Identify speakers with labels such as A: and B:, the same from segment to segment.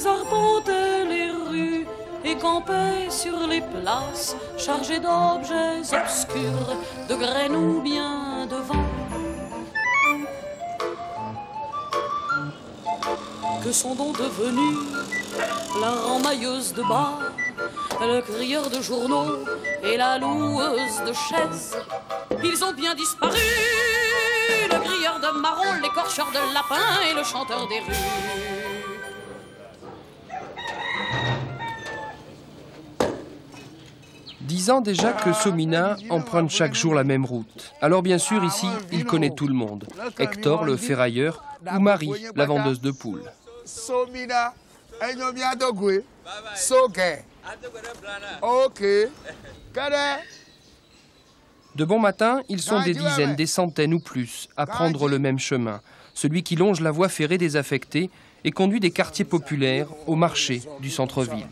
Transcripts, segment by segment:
A: Ils arpentaient les rues et campaient sur les places, chargés d'objets obscurs, de graines ou bien de vent. Que sont donc devenus la remailleuse de bas, le crieur de journaux et la loueuse de chaises? Ils ont bien disparu, le crieur de marron, l'écorcheur de lapin et le chanteur des rues.
B: 10 ans déjà que Somina emprunte chaque jour la même route. Alors bien sûr, ici, il connaît tout le monde. Hector, le ferrailleur, ou Marie, la vendeuse de poules. De bon matin, ils sont des dizaines, des centaines ou plus à prendre le même chemin. Celui qui longe la voie ferrée désaffectée et conduit des quartiers populaires au marché du centre-ville.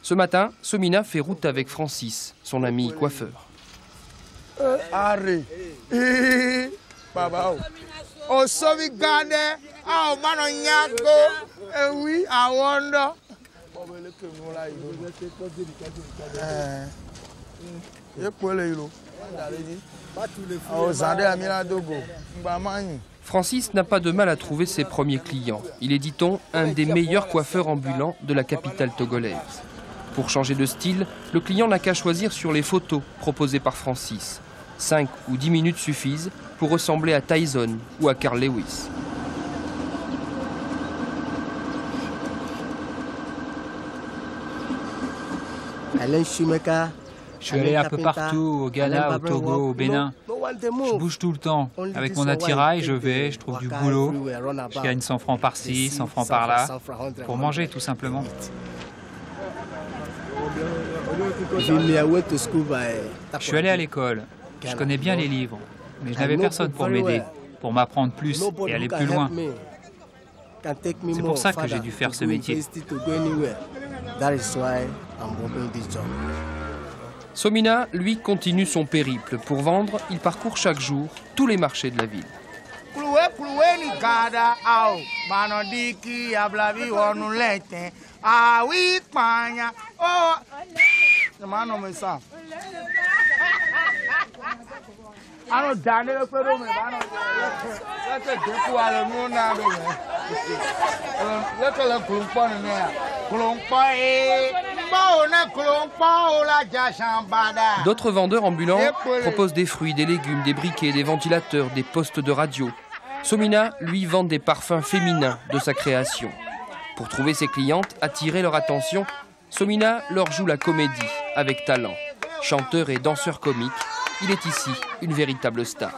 B: Ce matin, Somina fait route avec Francis, son ami coiffeur. Francis n'a pas de mal à trouver ses premiers clients. Il est, dit-on, un des meilleurs coiffeurs ambulants de la capitale togolaise. Pour changer de style, le client n'a qu'à choisir sur les photos proposées par Francis. 5 ou 10 minutes suffisent pour ressembler à Tyson ou à Carl Lewis.
C: Je suis allé un peu partout, au Ghana, au Togo, au Bénin. Je bouge tout le temps. Avec mon attirail, je trouve du boulot. Je gagne 100 francs par-ci, 100 francs par-là, pour manger tout simplement. Je suis allé à l'école. Je connais bien les livres, mais je n'avais personne pour m'aider, pour m'apprendre plus et aller plus loin. C'est pour ça que j'ai dû faire ce métier.
B: Somina, lui, continue son périple. Pour vendre, il parcourt chaque jour tous les marchés de la ville. D'autres vendeurs ambulants proposent des fruits, des légumes, des briquets, des ventilateurs, des postes de radio. Somina, lui, vend des parfums féminins de sa création. Pour trouver ses clientes, attirer leur attention, Somina leur joue la comédie avec talent. Chanteur et danseur comique, il est ici une véritable star.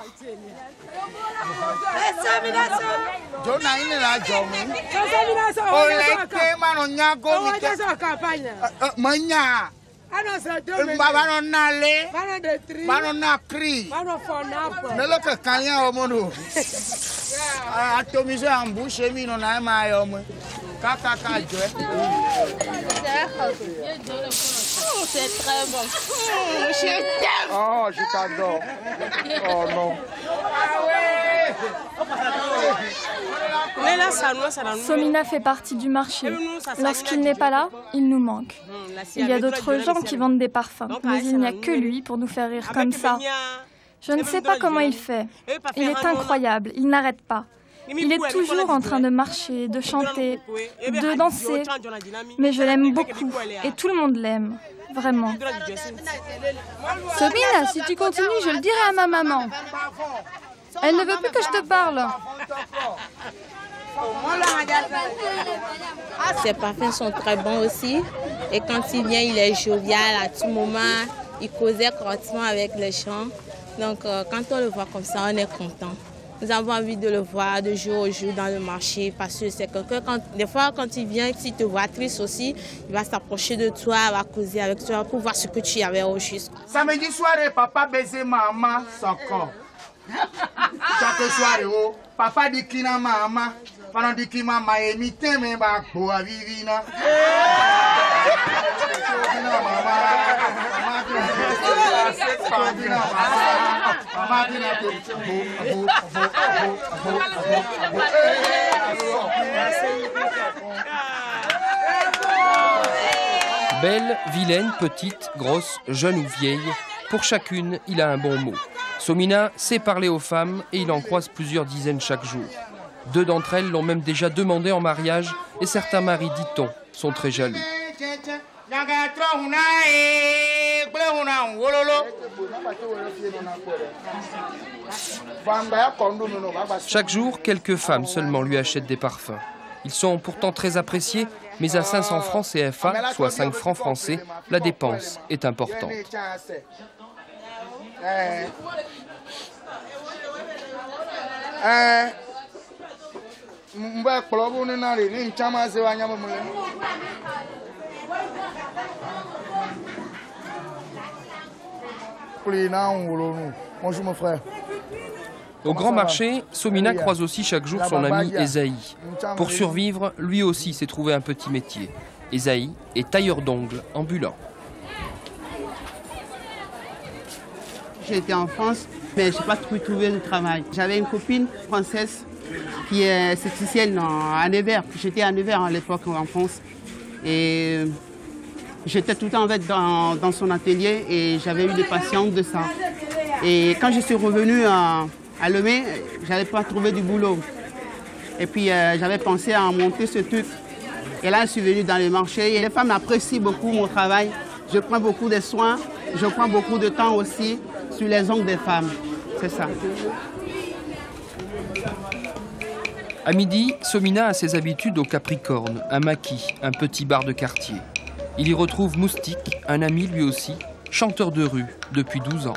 D: Oh, c'est très bon. Je t'aime.
E: Oh, je t'adore. Oh non.
F: Somina fait partie du marché. Lorsqu'il n'est pas là, il nous manque. Il y a d'autres gens qui vendent des parfums, mais il n'y a que lui pour nous faire rire comme ça. Je ne sais pas comment il fait. Il est incroyable, il n'arrête pas. Il est toujours en train de marcher, de chanter, de danser. Mais je l'aime beaucoup et tout le monde l'aime, vraiment.
G: Somina, si tu continues, je le dirai à ma maman. Elle ne veut plus que je te parle.
D: Ses parfums sont très bons aussi. Et quand il vient, il est jovial à tout moment. Il causait correctement avec les gens. Donc quand on le voit comme ça, on est content. Nous avons envie de le voir de jour au jour dans le marché parce que c'est quelqu'un, des fois quand il vient, s'il te voit triste aussi, il va s'approcher de toi, il va causer avec toi pour voir ce que tu avais au juste.
E: Samedi soir, papa baisait maman son corps. Chaque soir, papa dit qu'il a maman. Pendant dit qu'il m'a imité, mais il va vivre.
B: Belle, vilaine, petite, grosse, jeune ou vieille, pour chacune, il a un bon mot. Somina sait parler aux femmes et il en croise plusieurs dizaines chaque jour. 2 d'entre elles l'ont même déjà demandé en mariage et certains maris, dit-on, sont très jaloux. Chaque jour, quelques femmes seulement lui achètent des parfums. Ils sont pourtant très appréciés, mais à 500 francs CFA, soit 5 francs français, la dépense est importante.
E: Bonjour mon frère.
B: Au grand marché, Somina croise aussi chaque jour son ami Esaï. Pour survivre, lui aussi s'est trouvé un petit métier. Esaï est tailleur d'ongles ambulant.
H: J'étais en France, mais je n'ai pas pu trouver de travail. J'avais une copine française qui est esthéticienne à Nevers. J'étais à Nevers à l'époque en France. Et j'étais tout le temps en fait, dans son atelier et j'avais eu des patientes de ça. Et quand je suis revenue à Lemay, je n'avais pas trouvé du boulot. Et puis j'avais pensé à monter ce truc. Et là, je suis venue dans les marchés et les femmes apprécient beaucoup mon travail. Je prends beaucoup de soins, je prends beaucoup de temps aussi sur les ongles des femmes. C'est ça.
B: À midi, Somina a ses habitudes au Capricorne, un maquis, un petit bar de quartier. Il y retrouve Moustique, un ami lui aussi, chanteur de rue depuis 12 ans.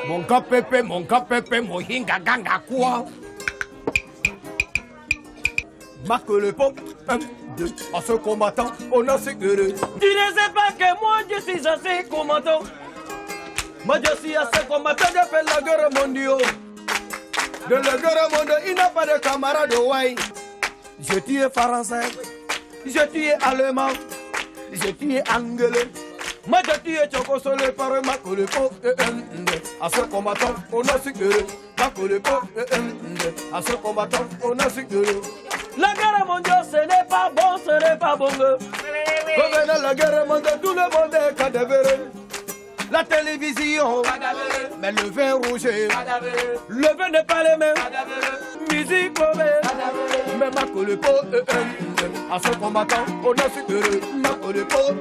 I: Mon gars mohinga ganga quoi. Marque le pont, 1, 2, à ce combattant, on a sécurité. Tu ne sais pas que moi je suis assez combattant. Moi je suis assez combattant, je fais la guerre mondiale. De la guerre mondiale, il n'y a pas de camarade ouais. Je tue français, je tue allemand, je tue anglais. Moi je tue chocosolé par ma le pont, à ce combattant, on a sécurité. Marque le pont, à ce combattant, on a sécurité. La guerre mondiale, ce n'est pas bon, ce n'est pas bon. Revenez la guerre mondiale, tout le monde est cadavéré. La télévision, mais le vin rouge, le vin n'est pas le même. Musique mauvaise, mais ma le pot, à ce combattant, on a sécurité. Ma le pot,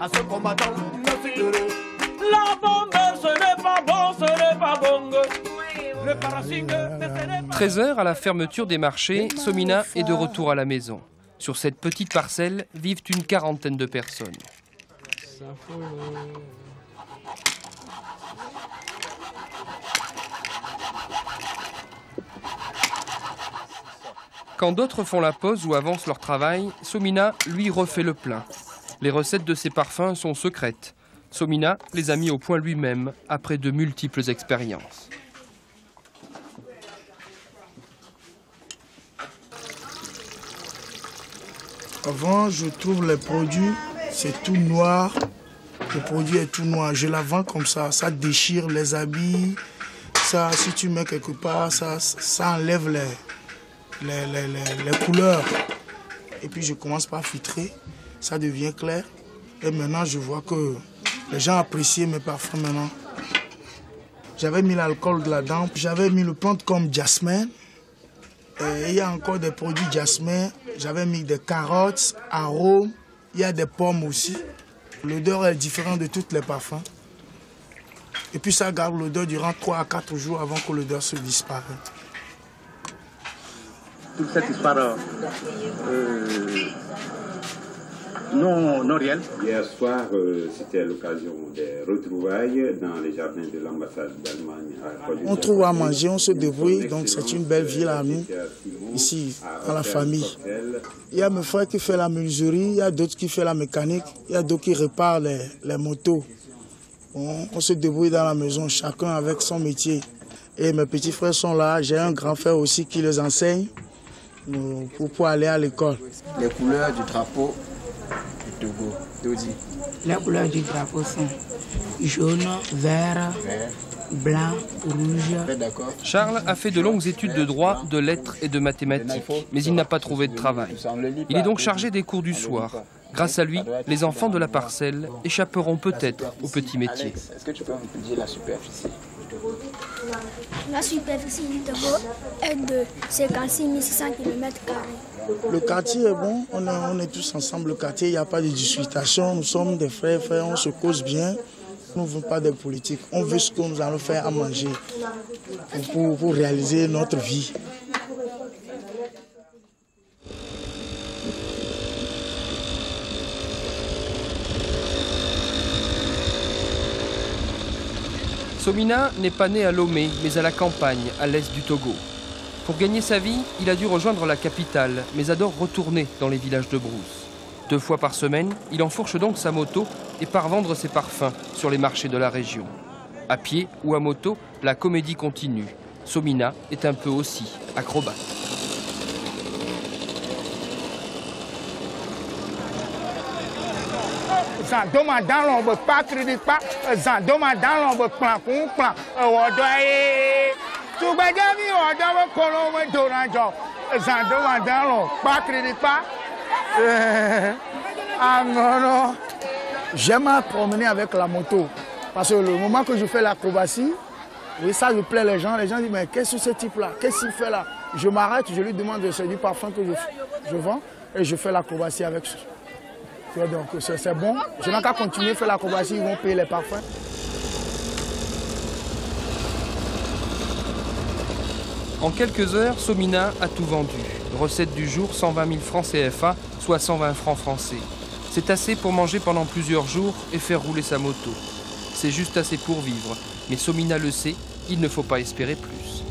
I: à ce combattant, on a sécurité. La bombe, ce n'est pas bon, ce n'est pas bon.
B: 13h à la fermeture des marchés, Somina est de retour à la maison. Sur cette petite parcelle vivent une quarantaine de personnes. Quand d'autres font la pause ou avancent leur travail, Somina, lui, refait le plein. Les recettes de ses parfums sont secrètes. Somina les a mis au point lui-même après de multiples expériences.
E: Avant, je trouve les produits, c'est tout noir. Le produit est tout noir. Je la vends comme ça. Ça déchire les habits. Ça, si tu mets quelque part, ça enlève les couleurs. Et puis, je commence par filtrer. Ça devient clair. Et maintenant, je vois que les gens apprécient mes parfums maintenant. J'avais mis l'alcool là-dedans. J'avais mis le plante comme jasmin. Et il y a encore des produits jasmin. J'avais mis des carottes, arômes. Il y a des pommes aussi. L'odeur est différente de tous les parfums. Et puis ça garde l'odeur durant 3 à 4 jours avant que l'odeur se disparaisse.
J: Toute cette histoire non réelle. Hier soir, c'était l'occasion des retrouvailles dans les jardins de l'ambassade d'Allemagne.
E: On trouve à manger, on se débrouille, donc c'est une belle ville à nous, ici, dans la famille. Il y a mes frères qui font la menuiserie, il y a d'autres qui font la mécanique, il y a d'autres qui réparent les motos. On se débrouille dans la maison, chacun avec son métier. Et mes petits frères sont là, j'ai un grand frère aussi qui les enseigne pour aller à l'école.
K: Les couleurs du drapeau du Togo, Dodi.
L: Les couleurs du drapeau sont jaune, vert,
E: blanc, rouge.
B: Charles a fait de longues études de droit, de lettres et de mathématiques, mais il n'a pas trouvé de travail. Il est donc chargé des cours du soir. Grâce à lui, les enfants de la parcelle échapperont peut-être au petit métier.
K: Est-ce que tu peux me dire la superficie?
L: La superficie du Togo est de 56 600 km².
E: Le quartier est bon, on est tous ensemble. Le quartier, il n'y a pas de disputation. Nous sommes des frères, on se cause bien. Nous ne voulons pas de politique. On veut ce que nous allons faire à manger pour réaliser notre vie.
B: Somina n'est pas né à Lomé, mais à la campagne, à l'est du Togo. Pour gagner sa vie, il a dû rejoindre la capitale, mais adore retourner dans les villages de brousse. 2 fois par semaine, il enfourche donc sa moto et part vendre ses parfums sur les marchés de la région. À pied ou à moto, la comédie continue. Somina est un peu aussi acrobate.
E: J'aime promener avec la moto parce que le moment que je fais l'acrobatie, oui, ça me plaît les gens disent mais qu'est-ce que ce type-là, qu'est-ce qu'il fait là? Je m'arrête, je lui demande c'est du parfum que je vends et je fais l'acrobatie avec. Donc c'est bon, je n'ai qu'à continuer à faire l'acrobatie, ils vont payer les parfums.
B: En quelques heures, Somina a tout vendu. Recette du jour, 120 000 francs CFA, soit 120 francs français. C'est assez pour manger pendant plusieurs jours et faire rouler sa moto. C'est juste assez pour vivre, mais Somina le sait, il ne faut pas espérer plus.